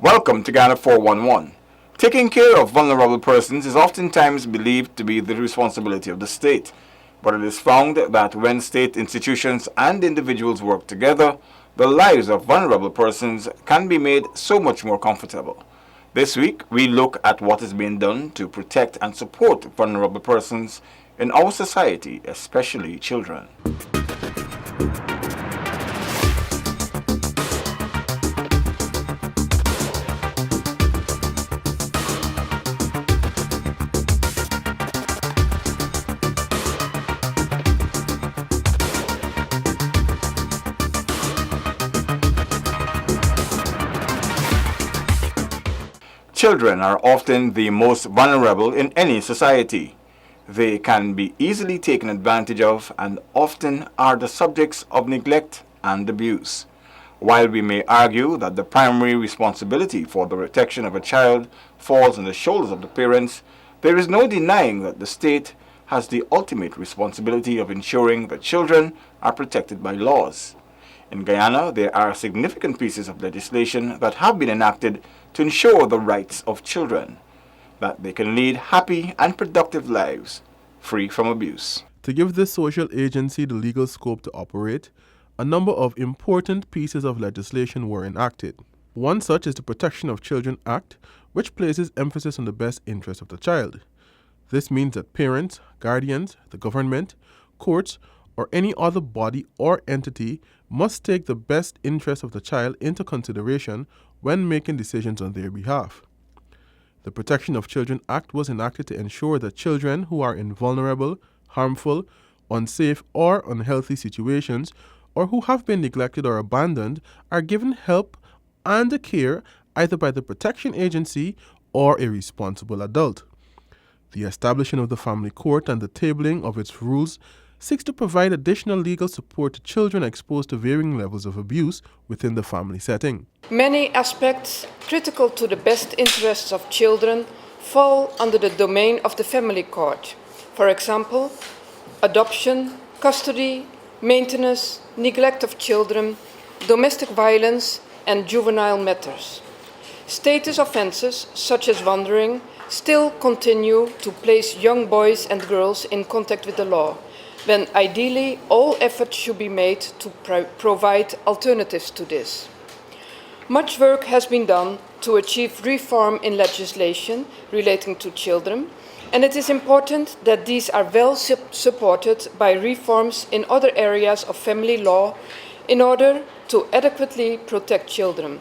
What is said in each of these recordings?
Welcome to Guyana 411. Taking care of vulnerable persons is oftentimes believed to be the responsibility of the state, but it is found that when state institutions and individuals work together, the lives of vulnerable persons can be made so much more comfortable. This week, we look at what is being done to protect and support vulnerable persons in our society, especially children. Children are often the most vulnerable in any society. They can be easily taken advantage of and often are the subjects of neglect and abuse. While we may argue that the primary responsibility for the protection of a child falls on the shoulders of the parents, there is no denying that the state has the ultimate responsibility of ensuring that children are protected by laws. In Guyana, there are significant pieces of legislation that have been enacted to ensure the rights of children, that they can lead happy and productive lives, free from abuse. To give this social agency the legal scope to operate, a number of important pieces of legislation were enacted. One such is the Protection of Children Act, which places emphasis on the best interest of the child. This means that parents, guardians, the government, courts, or any other body or entity must take the best interest of the child into consideration when making decisions on their behalf. The Protection of Children Act was enacted to ensure that children who are in vulnerable, harmful, unsafe, or unhealthy situations, or who have been neglected or abandoned, are given help and care either by the protection agency or a responsible adult. The establishing of the family court and the tabling of its rules seeks to provide additional legal support to children exposed to varying levels of abuse within the family setting. Many aspects critical to the best interests of children fall under the domain of the family court. For example, adoption, custody, maintenance, neglect of children, domestic violence, and juvenile matters. Status offenses, such as wandering, still continue to place young boys and girls in contact with the law, when ideally all efforts should be made to provide alternatives to this. Much work has been done to achieve reform in legislation relating to children, and it is important that these are well supported by reforms in other areas of family law in order to adequately protect children,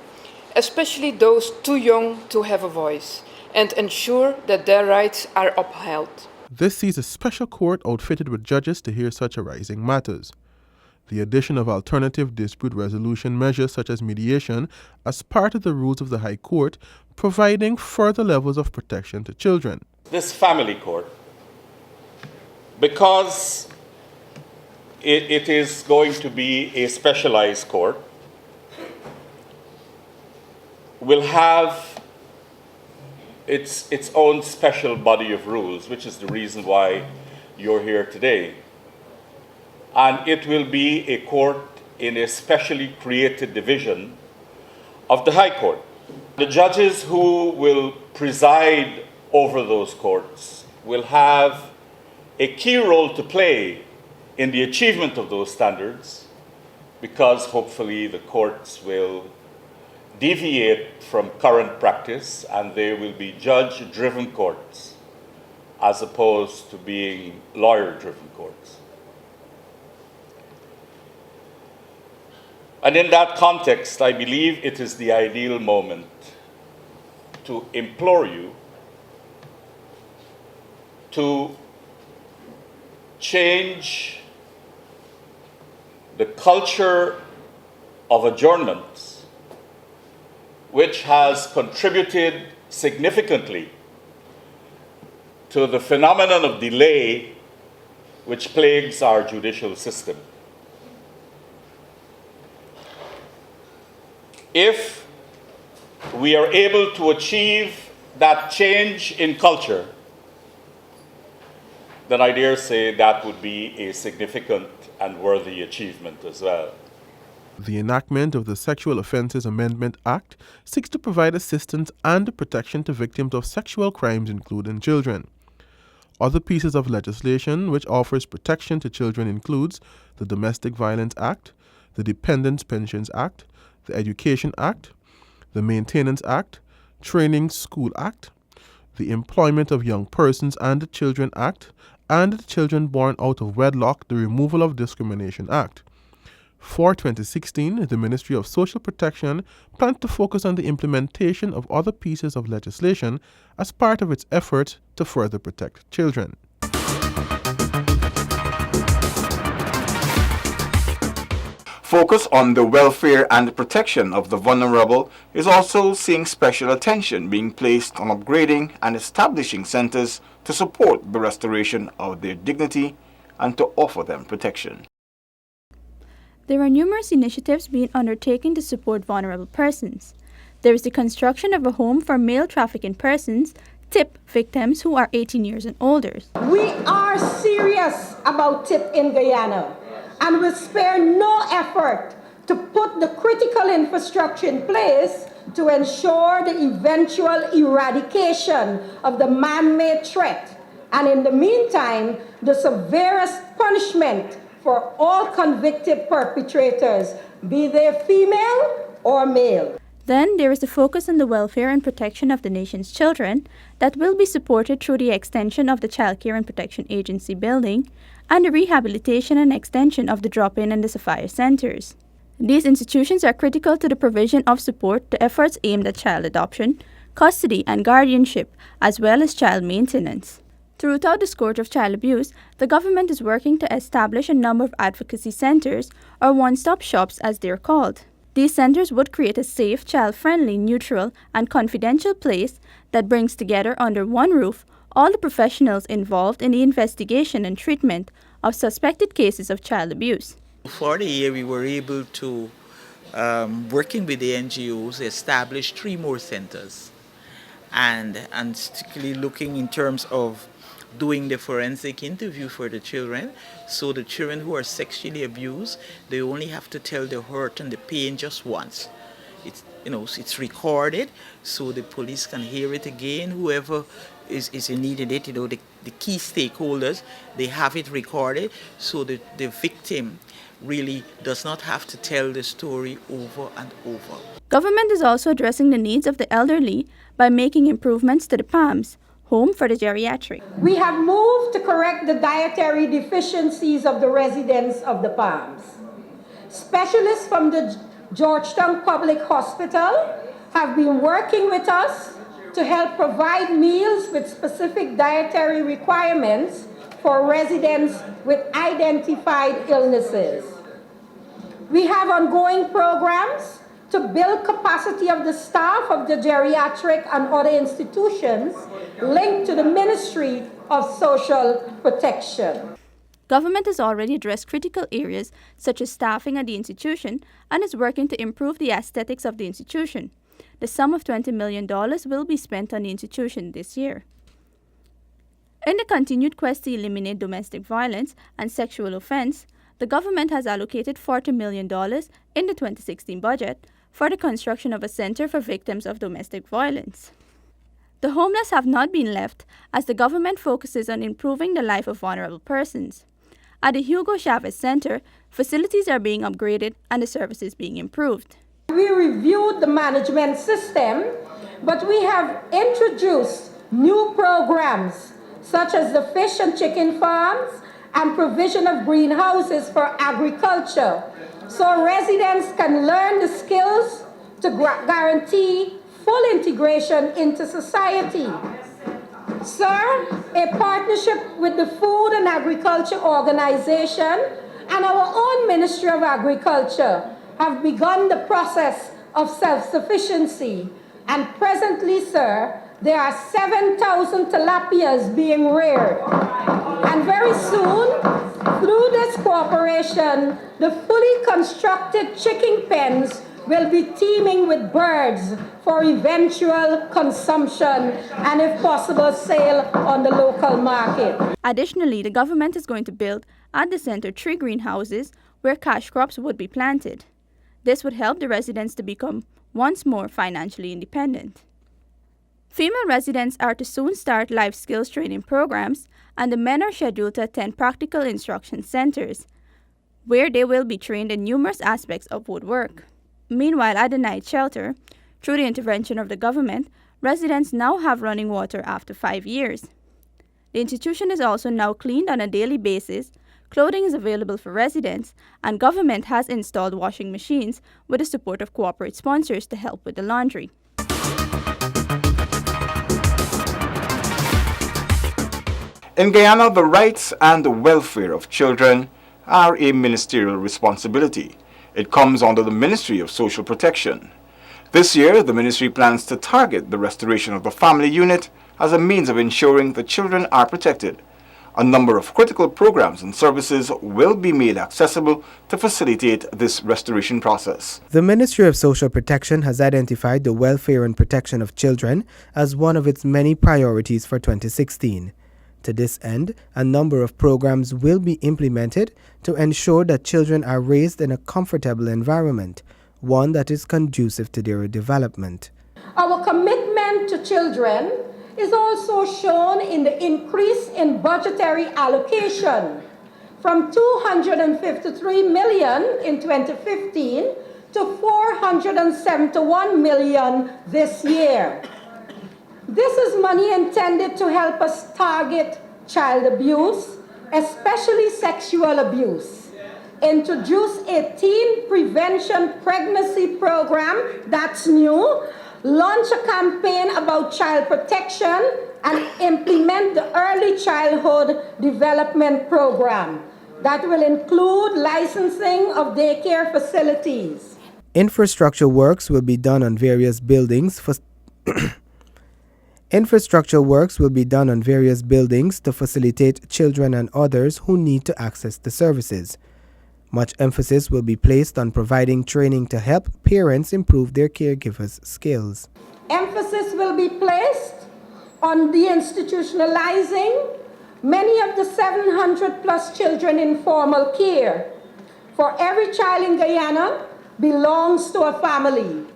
especially those too young to have a voice, and ensure that their rights are upheld. This sees a special court outfitted with judges to hear such arising matters. The addition of alternative dispute resolution measures such as mediation as part of the rules of the High Court, providing further levels of protection to children. This family court, because it is going to be a specialized court, will have its own special body of rules, which is the reason why you're here today. And it will be a court in a specially created division of the High Court. The judges who will preside over those courts will have a key role to play in the achievement of those standards, because hopefully the courts will deviate from current practice and they will be judge-driven courts as opposed to being lawyer-driven courts. And in that context, I believe it is the ideal moment to implore you to change the culture of adjournments, which has contributed significantly to the phenomenon of delay which plagues our judicial system. If we are able to achieve that change in culture, then I dare say that would be a significant and worthy achievement as well. The enactment of the Sexual Offences Amendment Act seeks to provide assistance and protection to victims of sexual crimes, including children. Other pieces of legislation which offers protection to children includes the Domestic Violence Act, the Dependents Pensions Act, the Education Act, the Maintenance Act, Training School Act, the Employment of Young Persons and the Children Act, and the Children Born Out of Wedlock, the Removal of Discrimination Act. For 2016, the Ministry of Social Protection plans to focus on the implementation of other pieces of legislation as part of its efforts to further protect children. Focus on the welfare and protection of the vulnerable is also seeing special attention being placed on upgrading and establishing centers to support the restoration of their dignity and to offer them protection. There are numerous initiatives being undertaken to support vulnerable persons. There is the construction of a home for male trafficking persons, TIP victims who are 18 years and older. We are serious about TIP in Guyana and will spare no effort to put the critical infrastructure in place to ensure the eventual eradication of the man-made threat, and in the meantime, the severest punishment for all convicted perpetrators, be they female or male. Then there is the focus on the welfare and protection of the nation's children that will be supported through the extension of the Child Care and Protection Agency building and the rehabilitation and extension of the drop-in and the Sapphire centers. These institutions are critical to the provision of support to efforts aimed at child adoption, custody and guardianship, as well as child maintenance. To root out the scourge of child abuse, the government is working to establish a number of advocacy centers, or one-stop shops as they're called. These centers would create a safe, child-friendly, neutral, and confidential place that brings together under one roof all the professionals involved in the investigation and treatment of suspected cases of child abuse. For the year, we were able to, working with the NGOs, establish 3 more centers, and particularly looking in terms of doing the forensic interview for the children. So the children who are sexually abused, they only have to tell the hurt and the pain just once. It's recorded, so the police can hear it again. Whoever is in need of it, the key stakeholders, they have it recorded, so the victim really does not have to tell the story over and over. Government is also addressing the needs of the elderly by making improvements to the PALMs, home for the geriatric. We have moved to correct the dietary deficiencies of the residents of the PALMs. Specialists from the Georgetown Public Hospital have been working with us to help provide meals with specific dietary requirements for residents with identified illnesses. We have ongoing programs to build capacity of the staff of the geriatric and other institutions linked to the Ministry of Social Protection. Government has already addressed critical areas such as staffing at the institution and is working to improve the aesthetics of the institution. The sum of $20 million will be spent on the institution this year. In the continued quest to eliminate domestic violence and sexual offense, the government has allocated $40 million in the 2016 budget for the construction of a center for victims of domestic violence. The homeless have not been left as the government focuses on improving the life of vulnerable persons. At the Hugo Chavez Center, facilities are being upgraded and the services being improved. We reviewed the management system, but we have introduced new programs such as the fish and chicken farms and provision of greenhouses for agriculture, so residents can learn the skills to guarantee full integration into society. Sir, a partnership with the Food and Agriculture Organization and our own Ministry of Agriculture have begun the process of self-sufficiency, and presently, sir, there are 7,000 tilapias being reared. And very soon, through this cooperation, the fully constructed chicken pens will be teeming with birds for eventual consumption and, if possible, sale on the local market. Additionally, the government is going to build at the center 3 greenhouses where cash crops would be planted. This would help the residents to become once more financially independent. Female residents are to soon start life skills training programs, and the men are scheduled to attend practical instruction centers, where they will be trained in numerous aspects of woodwork. Meanwhile, at the night shelter, through the intervention of the government, residents now have running water after 5 years. The institution is also now cleaned on a daily basis, clothing is available for residents, and government has installed washing machines with the support of corporate sponsors to help with the laundry. In Guyana, the rights and the welfare of children are a ministerial responsibility. It comes under the Ministry of Social Protection. This year, the ministry plans to target the restoration of the family unit as a means of ensuring the children are protected. A number of critical programs and services will be made accessible to facilitate this restoration process. The Ministry of Social Protection has identified the welfare and protection of children as one of its many priorities for 2016. To this end, a number of programs will be implemented to ensure that children are raised in a comfortable environment, one that is conducive to their development. Our commitment to children is also shown in the increase in budgetary allocation from $253 million in 2015 to $471 million this year. This is money intended to help us target child abuse, especially sexual abuse. Introduce a teen prevention pregnancy program that's new, launch a campaign about child protection, and implement the early childhood development program that will include licensing of daycare facilities. Infrastructure works will be done on various buildings to facilitate children and others who need to access the services. Much emphasis will be placed on providing training to help parents improve their caregivers' skills. Emphasis will be placed on deinstitutionalizing many of the 700 plus children in formal care. For every child in Guyana belongs to a family,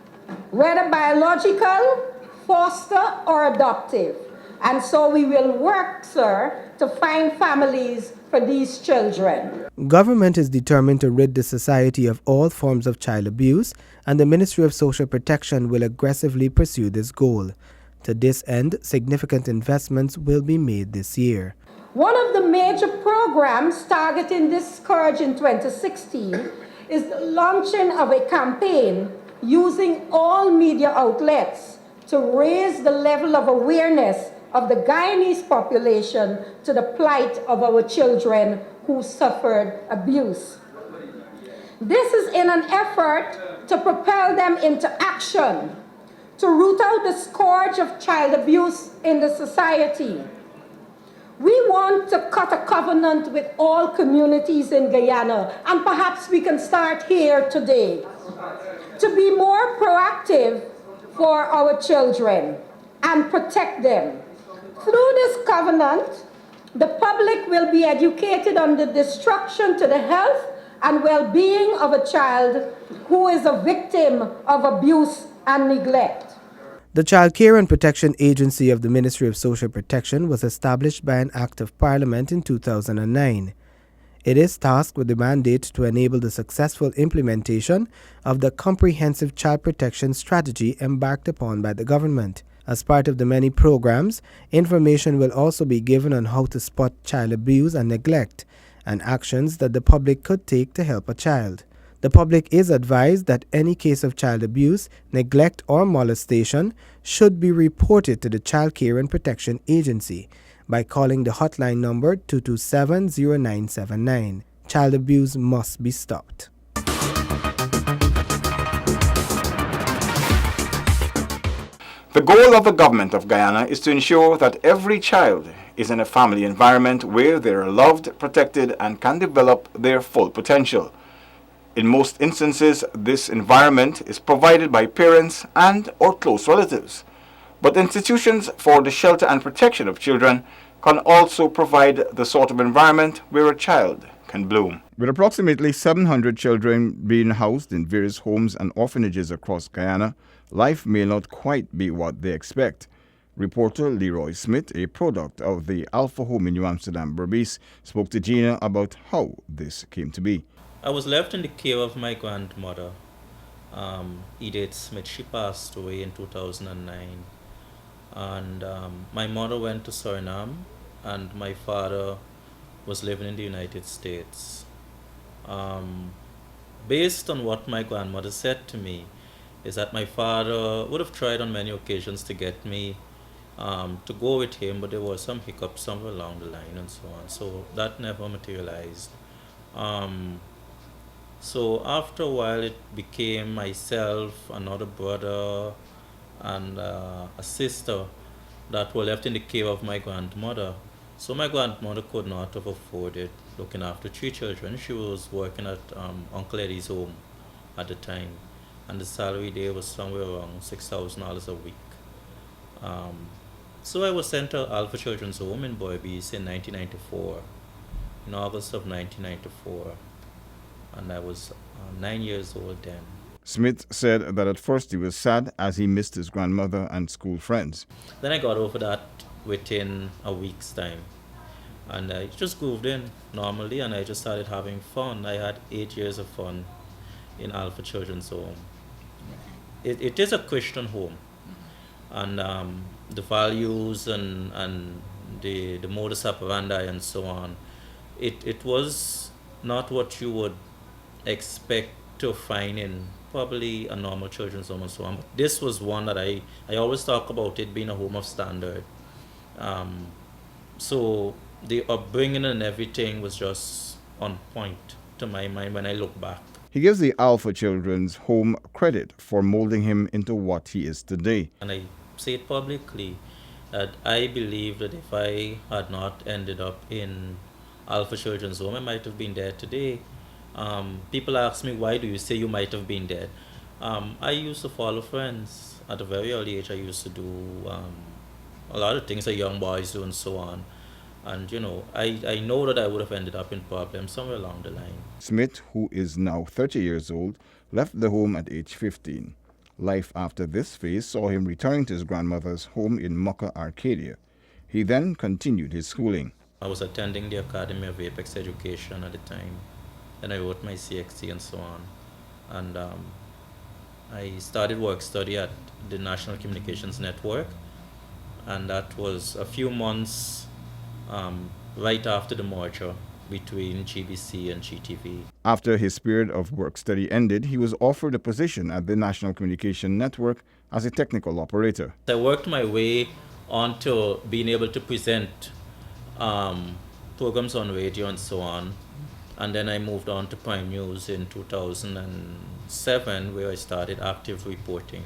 whether biological, foster, or adoptive. And so we will work, sir, to find families for these children. Government is determined to rid the society of all forms of child abuse, and the Ministry of Social Protection will aggressively pursue this goal. To this end, significant investments will be made this year. One of the major programs targeting this scourge in 2016 is the launching of a campaign using all media outlets to raise the level of awareness of the Guyanese population to the plight of our children who suffered abuse. This is in an effort to propel them into action, to root out the scourge of child abuse in the society. We want to cut a covenant with all communities in Guyana, and perhaps we can start here today, to be more proactive for our children and protect them. Through this covenant, the public will be educated on the destruction to the health and well-being of a child who is a victim of abuse and neglect. The Child Care and Protection Agency of the Ministry of Social Protection was established by an Act of Parliament in 2009. It is tasked with the mandate to enable the successful implementation of the comprehensive child protection strategy embarked upon by the government. As part of the many programs, information will also be given on how to spot child abuse and neglect, and actions that the public could take to help a child. The public is advised that any case of child abuse, neglect, or molestation should be reported to the Child Care and Protection Agency by calling the hotline number 227-0979. Child abuse must be stopped. The goal of the government of Guyana is to ensure that every child is in a family environment where they are loved, protected, and can develop their full potential. In most instances, this environment is provided by parents and or close relatives. But institutions for the shelter and protection of children can also provide the sort of environment where a child can bloom. With approximately 700 children being housed in various homes and orphanages across Guyana, life may not quite be what they expect. Reporter Leroy Smith, a product of the Alpha Home in New Amsterdam, Berbice, spoke to Gina about how this came to be. I was left in the care of my grandmother, Edith Smith. She passed away in 2009. And my mother went to Suriname, and my father was living in the United States. Um, Based on what my grandmother said to me, is that my father would have tried on many occasions to get me to go with him, but there were some hiccups somewhere along the line and so on. So that never materialized. Um, so after a while, it became myself, another brother, and a sister that were left in the care of my grandmother. So my grandmother could not have afforded looking after three children. She was working at Uncle Eddie's home at the time, and the salary there was somewhere around $6,000 a week. Um, so I was sent to Alpha Children's Home in Berbice in 1994, in August of 1994, and I was 9 years old then. Smith said that at first he was sad as he missed his grandmother and school friends. Then I got over that within a week's time. And I just grooved in normally, and I just started having fun. I had 8 years of fun in Alpha Children's Home. It is a Christian home, and the values and the modus operandi and so on, it was not what you would expect to find in probably a normal children's home and so on. But this was one that I always talk about it being a home of standard. So the upbringing and everything was just on point to my mind when I look back. He gives the Alpha Children's Home credit for molding him into what he is today. And I say it publicly that I believe that if I had not ended up in Alpha Children's Home, I might have been there today. People ask me, why do you say you might have been dead? I used to follow friends. At a very early age, I used to do a lot of things that young boys do and so on. And, you know, I know that I would have ended up in problems somewhere along the line. Smith, who is now 30 years old, left the home at age 15. Life after this phase saw him returning to his grandmother's home in Mucka, Arcadia. He then continued his schooling. I was attending the Academy of Apex Education at the time. Then I wrote my CXC and so on. And I started work study at the National Communications Network. And that was a few months right after the merger between GBC and GTV. After his period of work study ended, he was offered a position at the National Communication Network as a technical operator. I worked my way onto being able to present programs on radio and so on. And then I moved on to Prime News in 2007, where I started active reporting.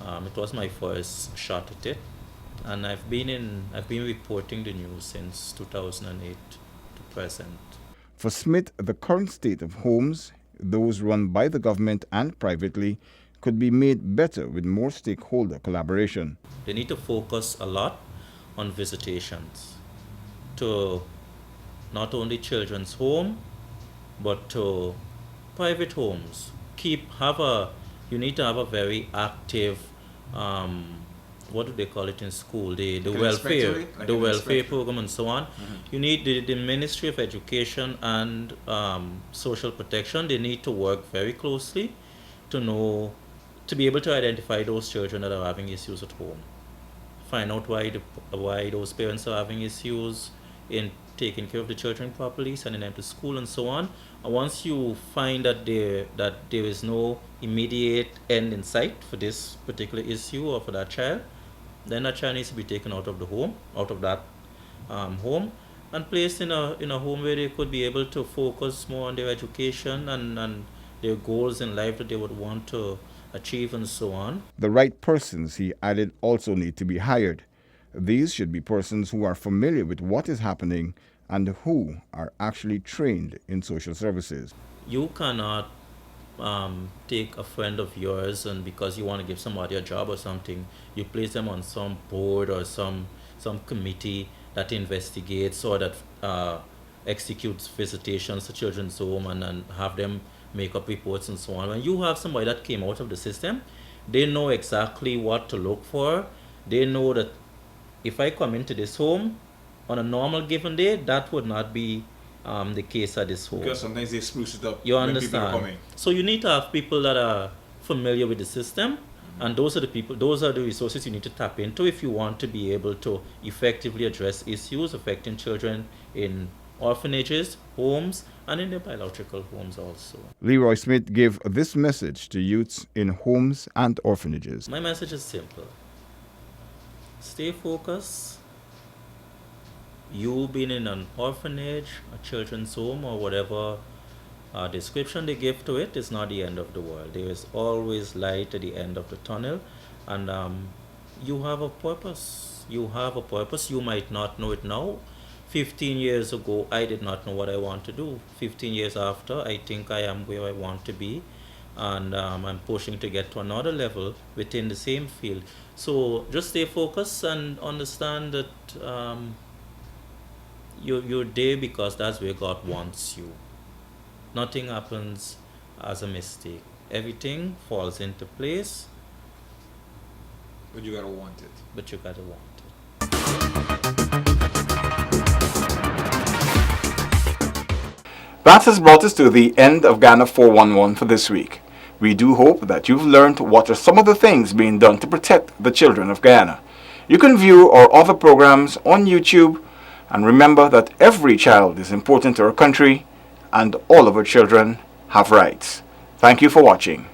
It was my first shot at it, and I've been reporting the news since 2008 to present. For Smith, the current state of homes, those run by the government and privately, could be made better with more stakeholder collaboration. They need to focus a lot on visitations to not only children's home, but to private homes. You need to have a very active, what do they call it in school? The welfare program and so on. Mm-hmm. You need the Ministry of Education and Social Protection. They need to work very closely to be able to identify those children that are having issues at home. Find out why those parents are having issues in taking care of the children properly, sending them to school and so on. And once you find that there is no immediate end in sight for this particular issue or for that child, then that child needs to be taken out of that home, and placed in a home where they could be able to focus more on their education and their goals in life that they would want to achieve and so on. The right persons, he added, also need to be hired. These should be persons who are familiar with what is happening and who are actually trained in social services. You cannot take a friend of yours, and because you want to give somebody a job or something, you place them on some board or some committee that investigates or that execute visitations to children's home and have them make up reports and so on. When you have somebody that came out of the system, they know exactly what to look for. They know that if I come into this home on a normal given day, that would not be the case at this home. Because sometimes they spruce it up You when people are understand? coming. So you need to have people that are familiar with the system, and those are the people, those are the resources you need to tap into if you want to be able to effectively address issues affecting children in orphanages, homes, and in their biological homes also. Leroy Smith gave this message to youths in homes and orphanages. My message is simple. Stay focused. You being in an orphanage, a children's home, or whatever description they give to it is not the end of the world. There is always light at the end of the tunnel, and you have a purpose. You have a purpose. You might not know it now. 15 years ago, I did not know what I want to do. 15 years after, I think I am where I want to be, and I'm pushing to get to another level within the same field. So just stay focused and understand that you're there because that's where God wants you. Nothing happens as a mistake. Everything falls into place. But you gotta want it. But you gotta want it. That has brought us to the end of Ghana 411 for this week. We do hope that you've learned what are some of the things being done to protect the children of Guyana. You can view our other programs on YouTube, and remember that every child is important to our country and all of our children have rights. Thank you for watching.